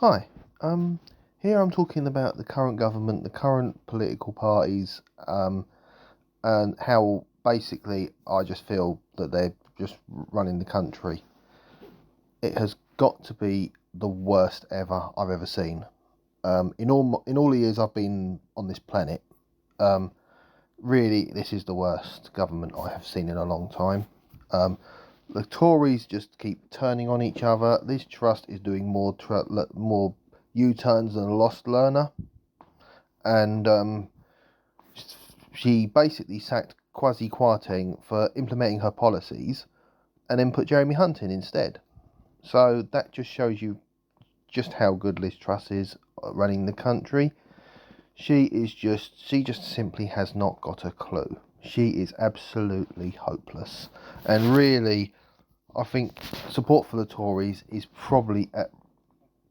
Hi. Um, Here I'm talking about the current government, the current political parties, and how basically I just feel that they're just running the country. It has got to be the worst I've ever seen. In all the years I've been on this planet, um, really this is the worst government I have seen in a long time. Um, the Tories just keep turning on each other. Liz Truss is doing more U-turns than a lost learner, and she basically sacked Kwasi Kwarteng for implementing her policies, and then put Jeremy Hunt in instead. So that just shows you just how good Liz Truss is at running the country. She just simply has not got a clue. She is absolutely hopeless, and really, I think support for the Tories is probably at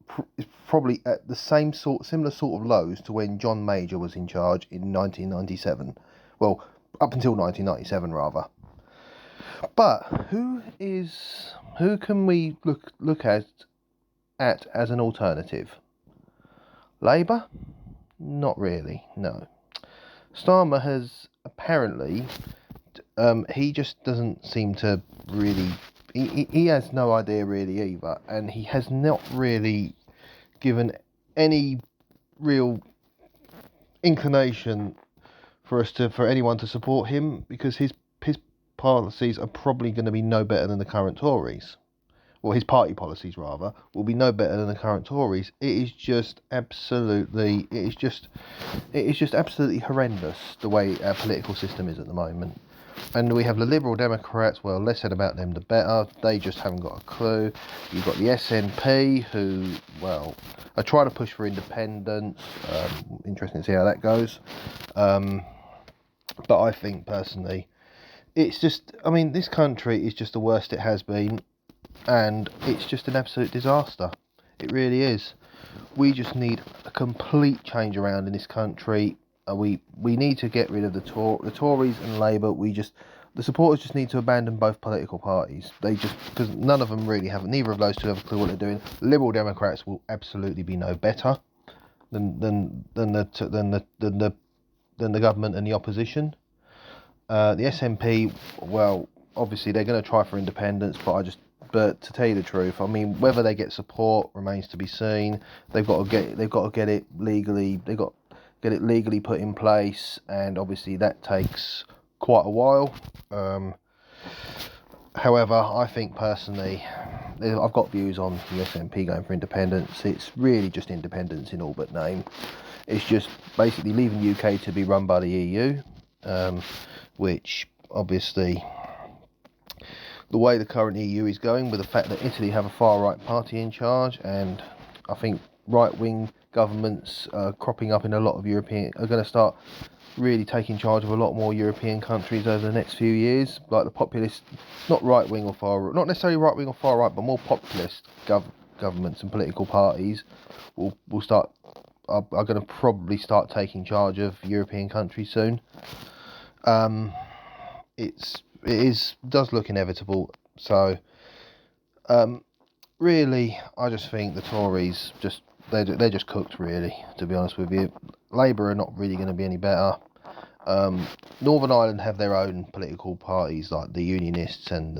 the similar sort of lows to when John Major was in charge in 1997. Well, up until 1997 rather. But who can we look at as an alternative? Labour? Not really. No. Starmer has apparently he just doesn't seem to really. He has no idea really either, and he has not really given any real inclination for anyone to support him, because his policies are probably going to be no better than the current Tories. Well, his party policies rather will be no better than the current Tories. It is just absolutely horrendous the way our political system is at the moment. And we have the Liberal Democrats. Well, less said about them the better. They just haven't got a clue. You've got the SNP, who, well, are trying to push for independence. Interesting to see how that goes. But I think personally, this country is just the worst it has been, and it's just an absolute disaster. It really is. We just need a complete change around in this country. We need to get rid of the Tories and Labour. The supporters just need to abandon both political parties. Because none of them really have, neither of those two have a clue what they're doing. Liberal Democrats will absolutely be no better than the government and the opposition. The SNP, well, obviously they're going to try for independence, but to tell you the truth, I mean, whether they get support remains to be seen. They've got to get it legally. They've got to get it legally put in place, and obviously that takes quite a while. However, I think personally, I've got views on the SNP going for independence. It's really just independence in all but name. It's just basically leaving the UK to be run by the EU, which obviously, the way the current EU is going, with the fact that Italy have a far-right party in charge, and I think right-wing governments cropping up in a lot of are going to start really taking charge of a lot more European countries over the next few years. Like the populist, not right-wing or not necessarily right-wing or far-right, but more populist governments and political parties will start are going to probably start taking charge of European countries soon. Does look inevitable. So, really, I just think the Tories they're just cooked, really. To be honest with you, Labour are not really going to be any better. Northern Ireland have their own political parties, like the Unionists and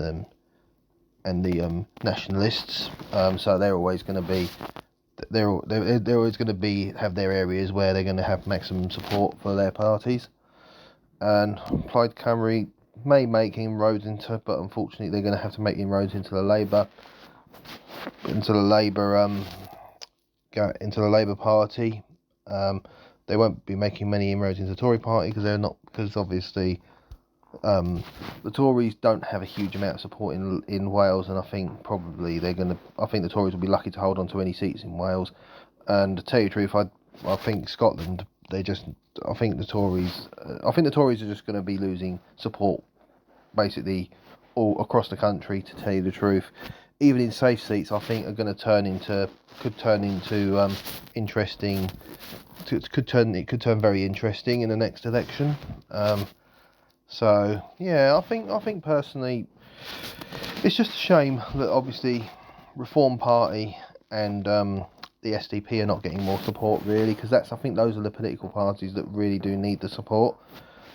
the Nationalists. So they're always going to be. They're always going to have their areas where they're going to have maximum support for their parties. And Plaid Cymru may make inroads but unfortunately they're going to have to make inroads into the Labour Party. They won't be making many inroads into the Tory Party because obviously the Tories don't have a huge amount of support in Wales, and I think the Tories will be lucky to hold on to any seats in Wales. And to tell you the truth, I think Scotland, I think the Tories are just going to be losing support basically all across the country. To tell you the truth, even in safe seats, I think are going to could turn interesting. It could turn very interesting in the next election. So yeah, I think personally, it's just a shame that obviously Reform Party and the SDP are not getting more support, really, because I think those are the political parties that really do need the support.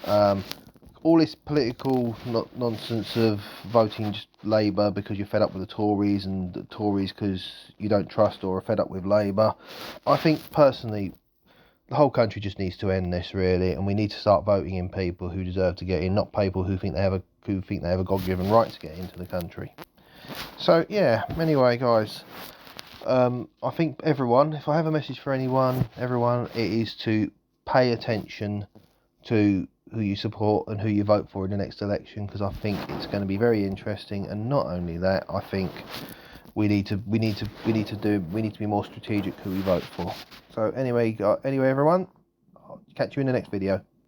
All this political nonsense of voting just Labour because you're fed up with the Tories, and the Tories because you don't trust or are fed up with Labour. I think personally the whole country just needs to end this, really, and we need to start voting in people who deserve to get in, not people who think they have a God-given right to get into the country. So yeah, anyway guys, I think everyone, if I have a message for everyone, it is to pay attention to who you support and who you vote for in the next election, because I think it's going to be very interesting. And not only that, I think we need to be more strategic who we vote for. So anyway everyone, I'll catch you in the next video.